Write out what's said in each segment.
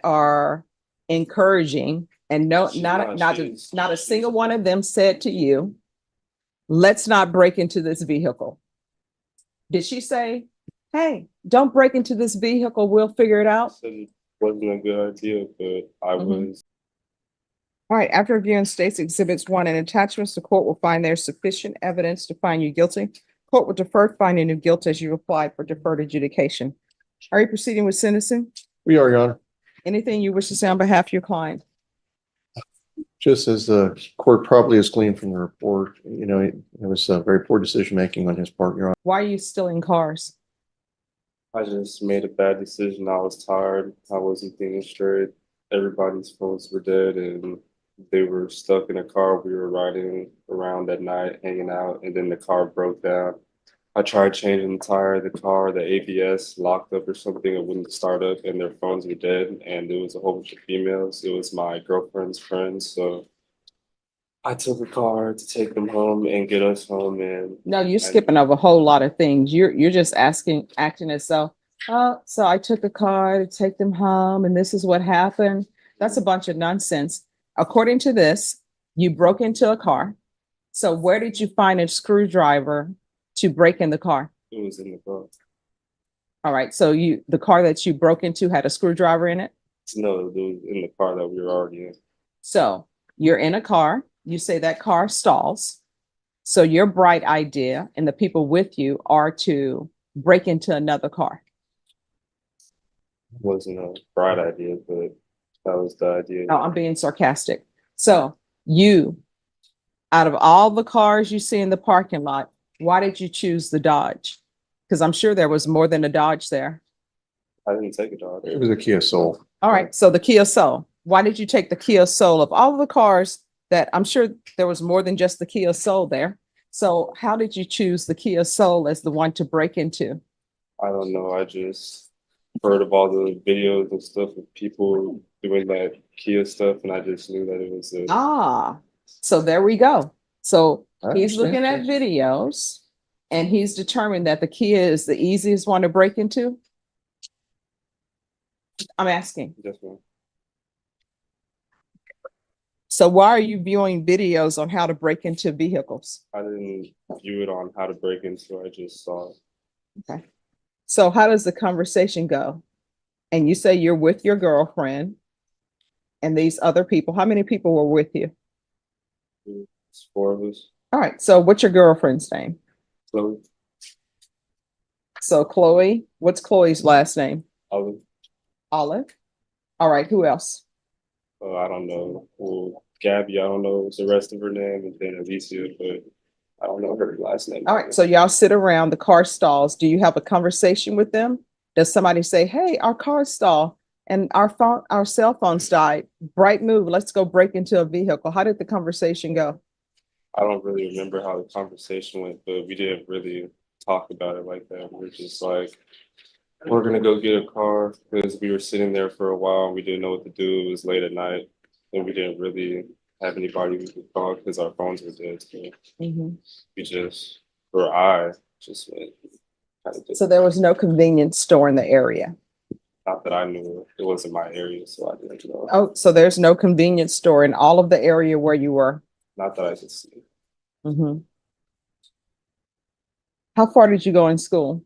are encouraging, and no, She's not a single one of them said to you, let's not break into this vehicle. Did she say, hey, don't break into this vehicle, we'll figure it out? said it wasn't a good idea, but I Mhm. was. All right, after reviewing states exhibits 1 and attachments, the court will find there's sufficient evidence to find you guilty. Court will defer finding you guilty as you applied for deferred adjudication. Are you proceeding with sentencing? We are, Your Honor. Anything you wish to say on behalf of your client? Just as the court probably has gleaned from the report, it was a very poor decision-making on his part, Your Honor. Why are you stealing cars? I just made a bad decision. I was tired. I wasn't thinking straight. Everybody's phones were dead and they were stuck in a car. We were riding around at night, hanging out, and then the car broke down. I tried changing the tire of the car, the ABS locked up or something. It wouldn't start up and their phones were dead. And it was a whole bunch of females. It was my girlfriend's friends. So I took a car to take them home and get us home. And No, you're skipping over a whole lot of things. You're just acting as though, oh, so I took a car to take them home and this is what happened. That's a bunch of nonsense. According to this, you broke into a car. So where did you find a screwdriver to break in the car? it was in the car. All right, so the car that you broke into had a screwdriver in it? No, it was in the car that we were already in. So you're in a car, you say that car stalls. So your bright idea and the people with you are to break into another car. It wasn't a bright idea, but that was the idea. No, I'm being sarcastic. So you, out of all the cars you see in the parking lot, why did you choose the Dodge? Because I'm sure there was more than a Dodge there. I didn't take a dog. It was a Kia Soul. All right, so the Kia Soul. Why did you take the Kia Soul? Of all the cars that I'm sure there was more than just the Kia Soul there. So how did you choose the Kia Soul as the one to break into? I don't know. I just heard of all the videos and stuff of people doing that Kia stuff, and I just knew that it was a. Ah, so there we go. So I he's looking at understand. videos and he's determined that the Kia is the easiest one to break into. I'm asking. Yes, ma'am. So why are you viewing videos on how to break into vehicles? I didn't view it on how to break into. I just saw it. Okay. So how does the conversation go? And you say you're with your girlfriend and these other people. How many people were with you? It's four of us. All right. So what's your girlfriend's name? So So Chloe, what's Chloe's last name? Olive, Olive. All right. Who else? I don't know. Well, Gabby, I don't know the rest of her name, and then Alicia, but I don't know her last name. All right. So y'all sit around, the car stalls. Do you have a conversation with them? Does somebody say, hey, our car stall and our cell phones died. Bright move. Let's go break into a vehicle. How did the conversation go? I don't really remember how the conversation went, but we didn't really talk about it like that. We were just like, we're gonna go get a car because we were sitting there for a while and we didn't know what to do. It was late at night and we didn't really have anybody we could call because our phones were dead. So Mhm. we just, or I just went. Kind of So there was no convenience store in the area. not that I knew it wasn't my area, so I didn't know. Oh, so there's no convenience store in all of the area where you were. Not that I could see. Mhm. How far did you go in school?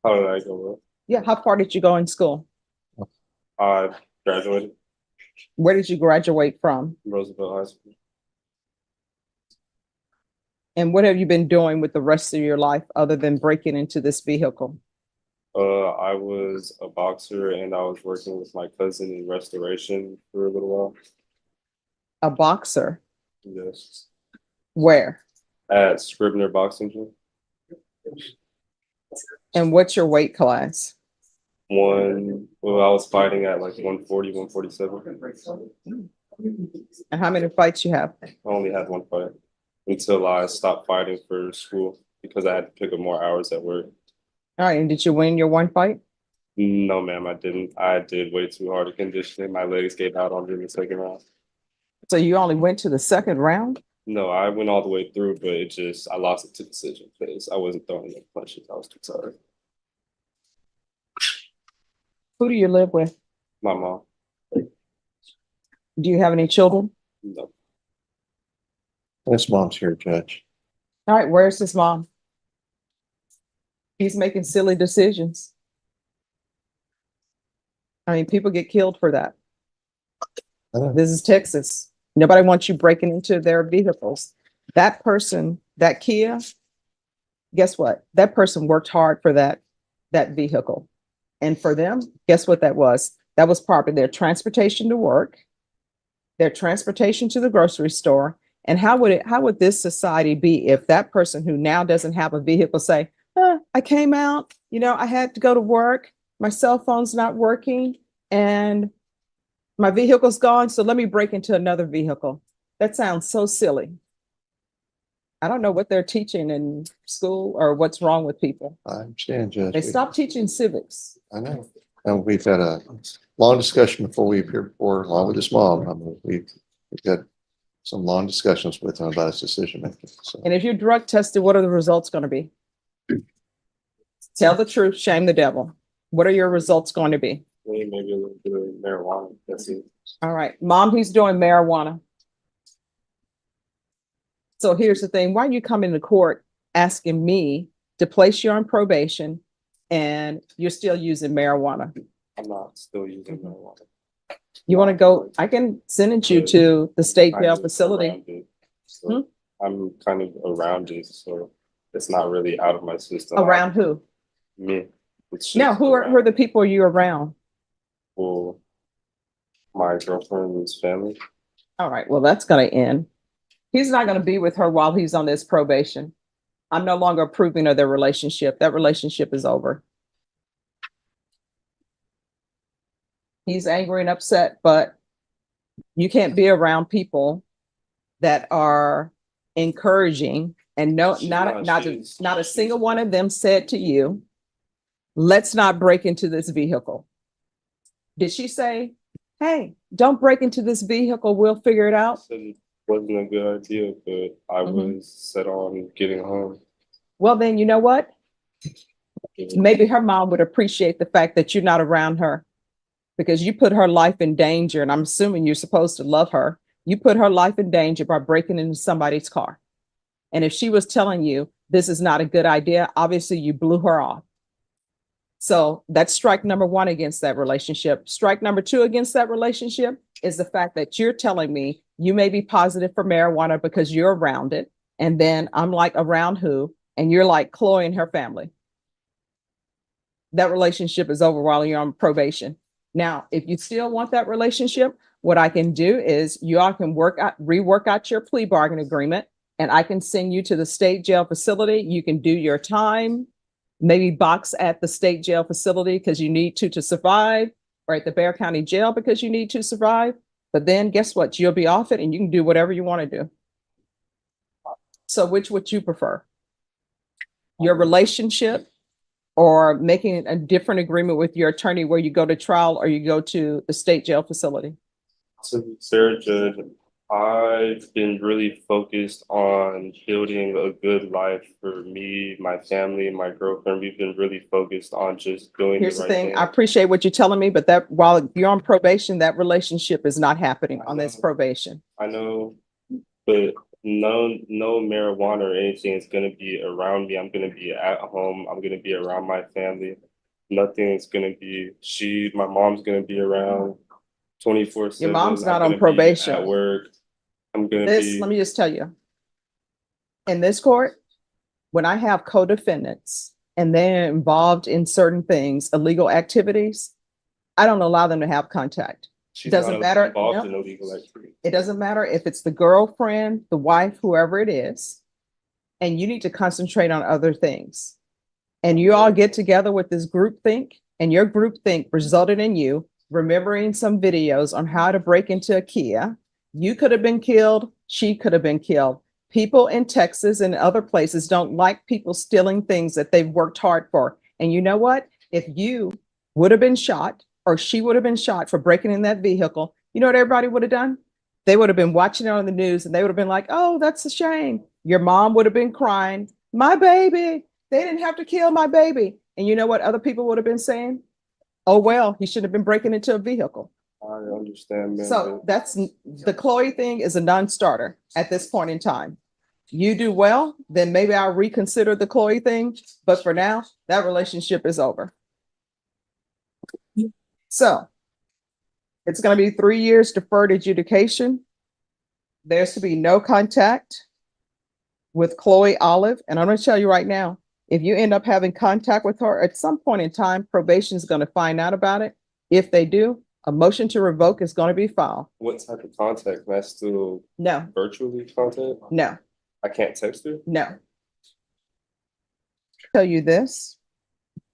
How did I go up? Yeah, how far did you go in school? I graduated Where did you graduate from? from Roosevelt High School. And what have you been doing with the rest of your life other than breaking into this vehicle? I was a boxer and I was working with my cousin in restoration for a little while. A boxer? Yes. Where? At Scribner Boxing Gym. And what's your weight class? I was fighting at like 140, 147. And how many fights you have? I only had one fight until I stopped fighting for school because I had to pick up more hours at work. All right, and did you win your one fight? No, ma'am, I didn't. I did way too hard of conditioning. My legs gave out on me in the second round. So you only went to the second round? No, I went all the way through, but I lost it to decision because I wasn't throwing enough punches. I was too tired. Who do you live with? My mom. Do you have any children? No. His mom's here, Judge. All right, where's his mom? He's making silly decisions. I mean, people get killed for that. I know. This is Texas. Nobody wants you breaking into their vehicles. That person, that Kia, guess what? That person worked hard for that vehicle. And for them, guess what that was? That was probably their transportation to work, their transportation to the grocery store. And how would this society be if that person who now doesn't have a vehicle say, I came out, I had to go to work, my cell phone's not working, and my vehicle's gone, so let me break into another vehicle. That sounds so silly. I don't know what they're teaching in school or what's wrong with people. I understand, Judge. They stopped teaching civics. I know. And we've had a long discussion before we appeared before, along with his mom. I mean, we've had some long discussions with him about his decision making. So And if you're drug tested, what are the results going to be? Tell the truth, shame the devil. What are your results going to be? Maybe a little bit of marijuana. That's it. All right, mom, he's doing marijuana. So here's the thing. Why are you coming to court asking me to place you on probation and you're still using marijuana? I'm not still using marijuana. You want to go? I can send you to the state jail facility. Around it. So I'm kind of around it, so it's not really out of my system. Around who? Me. It's just Now, who are the people you around? Well, my girlfriend's family. All right, well, that's going to end. He's not going to be with her while he's on this probation. I'm no longer approving of their relationship. That relationship is over. He's angry and upset, but you can't be around people that are encouraging, and not a single one of them said to you, let's not break into this vehicle. Did she say, hey, don't break into this vehicle, we'll figure it out? It wasn't a good idea, but I was set on getting home. Well, then you know what? Maybe her mom would appreciate the fact that you're not around her, because you put her life in danger. And I'm assuming you're supposed to love her. You put her life in danger by breaking into somebody's car. And if she was telling you this is not a good idea, obviously you blew her off. So that's strike number one against that relationship. Strike number two against that relationship is the fact that you're telling me you may be positive for marijuana because you're around it. And then I'm like, around who? And you're like Chloe and her family. That relationship is over while you're on probation. Now, if you still want that relationship, what I can do is you all can rework out your plea bargain agreement, and I can send you to the state jail facility. You can do your time, maybe box at the state jail facility because you need to survive, or at the Bexar County Jail because you need to survive. But then guess what? You'll be off it and you can do whatever you want to do. So which would you prefer? Your relationship, or making a different agreement with your attorney where you go to trial or you go to the state jail facility? So, Sarah Judge, I've been really focused on building a good life for me, my family, my girlfriend. We've been really focused on just doing Here's the the right thing. thing. I appreciate what you're telling me, but that while you're on probation, that relationship is not happening on this probation. I know, but no marijuana or anything is going to be around me. I'm going to be at home. I'm going to be around my family. Nothing is going to be, my mom's going to be around 24/7. Your mom's not I'm on gonna be probation. at work. I'm going to This, be. let me just tell you, in this court, when I have co-defendants and they're involved in certain things, illegal activities, I don't allow them to have contact. She's doesn't not matter. involved No. in illegal activity. It doesn't matter if it's the girlfriend, the wife, whoever it is, and you need to concentrate on other things. And you all get together with this group think, and your group think resulted in you remembering some videos on how to break into a Kia. You could have been killed. She could have been killed. People in Texas and other places don't like people stealing things that they've worked hard for. And you know what? If you would have been shot, or she would have been shot for breaking in that vehicle, you know what everybody would have done? They would have been watching it on the news and they would have been like, oh, that's a shame. Your mom would have been crying, my baby, they didn't have to kill my baby. And you know what other people would have been saying? Oh, well, he shouldn't have been breaking into a vehicle. I understand, ma'am. So that's, the Chloe thing is a non-starter at this point in time. You do well, then maybe I'll reconsider the Chloe thing, but for now, that relationship is over. So it's gonna be 3 years deferred adjudication. There's to be no contact with Chloe Olive, and I'm gonna tell you right now, if you end up having contact with her at some point in time, probation is gonna find out about it. If they do, a motion to revoke is gonna be filed. What type of contact? Can I still No, virtually contact? no, I can't text her? no. Tell you this,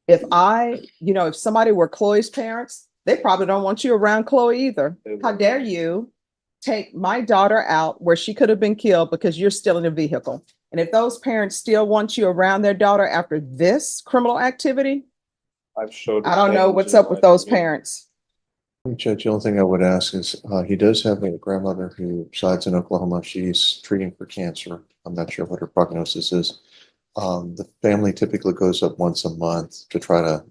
if if somebody were Chloe's parents, they probably don't want you around Chloe either. How dare you take my daughter out where she could have been killed because you're still in a vehicle? And if those parents still want you around their daughter after this criminal activity, I've showed. I don't know change what's in up with my those behavior. parents. Judge, the only thing I would ask is, he does have a grandmother who resides in Oklahoma. She's treating for cancer. I'm not sure what her prognosis is. The family typically goes up once a month to try to,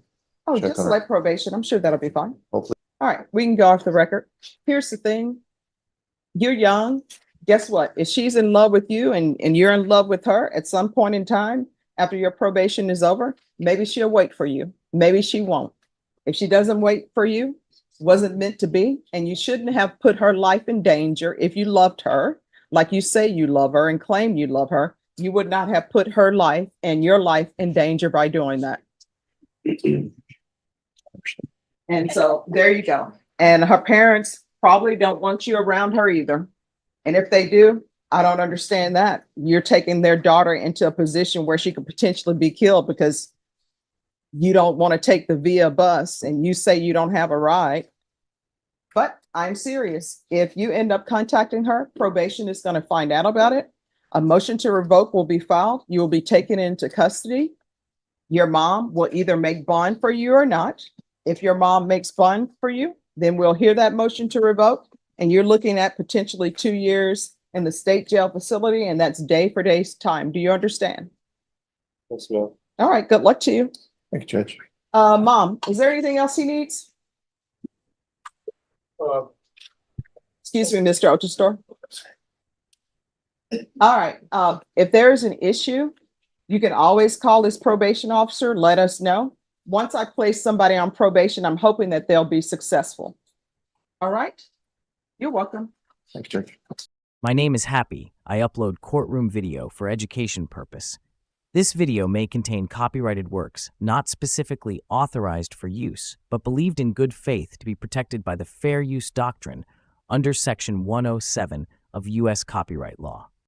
Oh, Check just on her. like probation. I'm sure that'll be fine. hopefully, All right, we can go off the record. Here's the thing. You're young. Guess what? If she's in love with you and you're in love with her at some point in time after your probation is over, maybe she'll wait for you. Maybe she won't. If she doesn't wait for you, wasn't meant to be, and you shouldn't have put her life in danger. If you loved her, like you say you love her and claim you love her, you would not have put her life and your life in danger by doing that. And so there you go. And her parents probably don't want you around her either. And if they do, I don't understand that. You're taking their daughter into a position where she could potentially be killed because you don't want to take the VIA bus and you say you don't have a ride. But I'm serious. If you end up contacting her, probation is going to find out about it. A motion to revoke will be filed. You will be taken into custody. Your mom will either make bond for you or not. If your mom makes bond for you, then we'll hear that motion to revoke. And you're looking at potentially 2 years in the state jail facility, and that's day for day's time. Do you understand? Yes, ma'am. All right, good luck to you. thank you, Judge. Mom, is there anything else he needs? Excuse me, Mr. Otistor. All right, if there is an issue, you can always call this probation officer, let us know. Once I place somebody on probation, I'm hoping that they'll be successful. All right, you're welcome. Thanks, Judge. My name is Happy. I upload courtroom video for education purpose. This video may contain copyrighted works not specifically authorized for use, but believed in good faith to be protected by the fair use doctrine under Section 107 of U.S. copyright law.